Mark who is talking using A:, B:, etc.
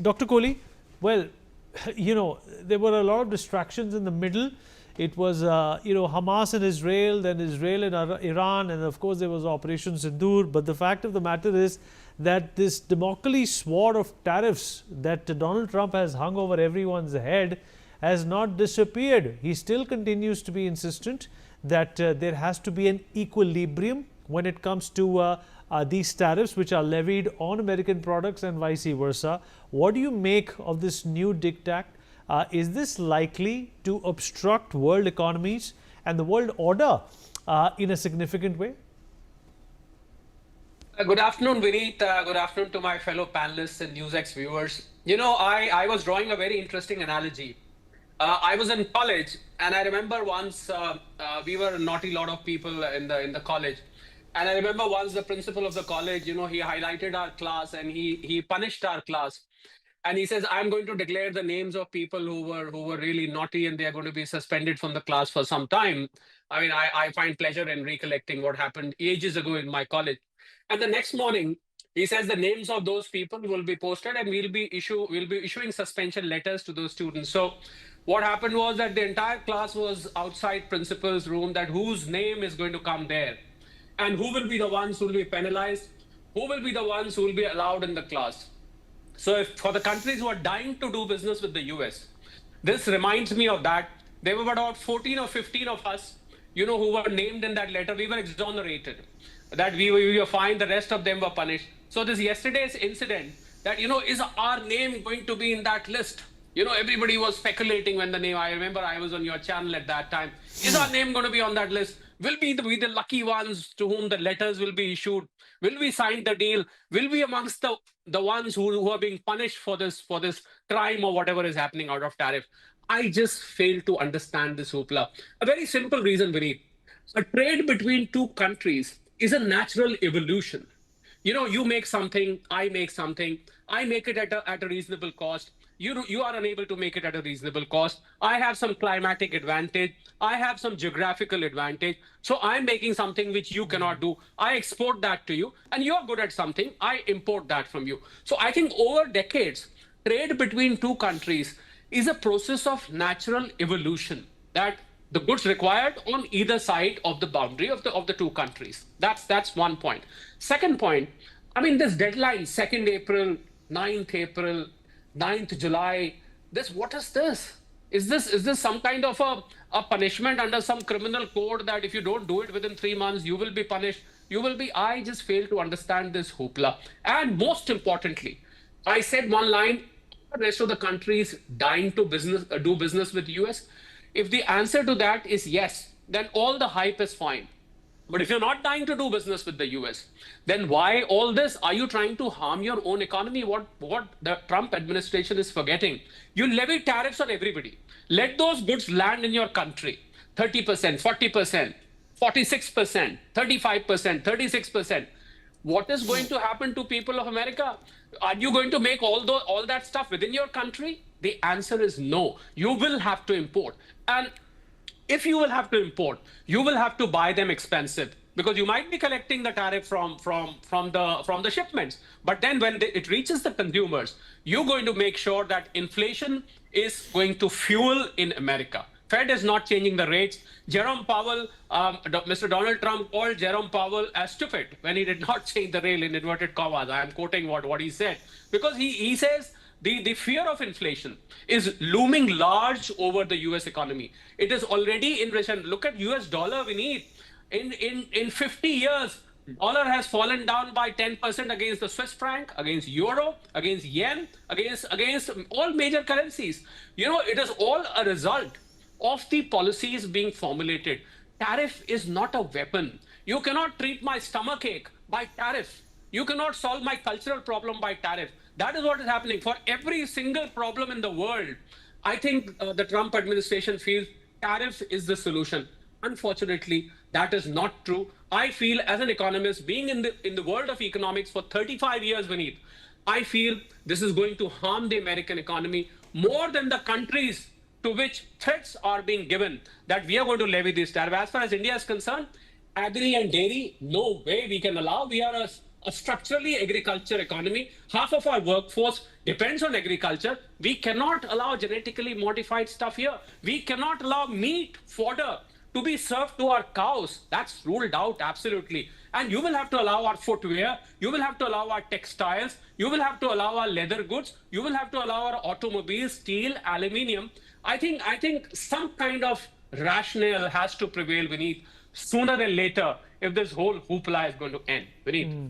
A: Dr. Kohli, well, there were a lot of distractions in the middle. It was, Hamas and Israel, then Israel and Iran, and of course there was Operation Sindoor. But the fact of the matter is that this Damocles sword of tariffs that Donald Trump has hung over everyone's head has not disappeared. He still continues to be insistent that there has to be an equilibrium when it comes to these tariffs which are levied on American products and vice versa. What do you make of this new diktat? Is this likely to obstruct world economies and the world order in a significant way?
B: Good afternoon, Vineet. Good afternoon to my fellow panelists and NewsX viewers. I was drawing a very interesting analogy. I was in college, and I remember once we were a naughty lot of people in the college. And I remember once the principal of the college, he highlighted our class and he punished our class. And he says, I'm going to declare the names of people who were really naughty and they are going to be suspended from the class for some time. I mean, I find pleasure in recollecting what happened ages ago in my college. And the next morning, he says the names of those people will be posted and we'll be issuing suspension letters to those students. So what happened was that the entire class was outside principal's room, that whose name is going to come there and who will be the ones who will be penalized, who will be the ones who will be allowed in the class. So if for the countries who are dying to do business with the US, this reminds me of that. There were about 14 or 15 of us, who were named in that letter. We were exonerated, that we were fined, the rest of them were punished. So this yesterday's incident, that, is our name going to be in that list? Everybody was speculating when the name, I remember I was on your channel at that time. Is our name going to be on that list? Will we be the lucky ones to whom the letters will be issued? Will we sign the deal? Will we amongst the ones who are being punished for this crime or whatever is happening out of tariff? I just fail to understand this hoopla. A very simple reason, Vineet. A trade between two countries is a natural evolution. You make something, I make something, I make it at a reasonable cost. You are unable to make it at a reasonable cost. I have some climatic advantage. I have some geographical advantage. So I'm making something which you cannot do. I export that to you, and you're good at something. I import that from you. So I think over decades, trade between two countries is a process of natural evolution, that the goods required on either side of the boundary of the two countries. That's one point. Second point, I mean, this deadline, 2nd April, 9th April, 9th July, what is this? Is this some kind of a punishment under some criminal code that if you don't do it within 3 months, you will be punished? I just fail to understand this hoopla. And most importantly, I said one line, the rest of the countries dying to do business with US. If the answer to that is yes, then all the hype is fine. But if you're not dying to do business with the US, then why all this? Are you trying to harm your own economy? What the Trump administration is forgetting, you levy tariffs on everybody. Let those goods land in your country. 30%, 40%, 46%, 35%, 36%. What is going to happen to people of America? Are you going to make all that stuff within your country? The answer is no. You will have to import. And if you will have to import, you will have to buy them expensive, because you might be collecting the tariff from the shipments. But then when it reaches the consumers, you're going to make sure that inflation is going to fuel in America. Fed is not changing the rates. Jerome Powell, Mr. Donald Trump called Jerome Powell as stupid when he did not change the rate in inverted commas. I am quoting what he said, because he says the fear of inflation is looming large over the US economy. It is already in recession. Look at US dollar, we need. In 50 years, dollar has fallen down by 10% against the Swiss franc, against euro, against yen, against all major currencies. It is all a result of the policies being formulated. Tariff is not a weapon. You cannot treat my stomachache by tariff. You cannot solve my cultural problem by tariff. That is what is happening. For every single problem in the world, I think the Trump administration feels tariff is the solution. Unfortunately, that is not true. I feel, as an economist, being in the world of economics for 35 years, Vineet, I feel this is going to harm the American economy more than the countries to which threats are being given that we are going to levy this tariff. As far as India is concerned, agri and dairy, no way we can allow. We are a structurally agriculture economy. Half of our workforce depends on agriculture. We cannot allow genetically modified stuff here. We cannot allow meat, fodder to be served to our cows. That's ruled out absolutely. And you will have to allow our footwear. You will have to allow our textiles. You will have to allow our leather goods. You will have to allow our automobiles, steel, aluminium. I think some kind of rationale has to prevail, Vineet, sooner than later, if this whole hoopla is going to end. Vineet.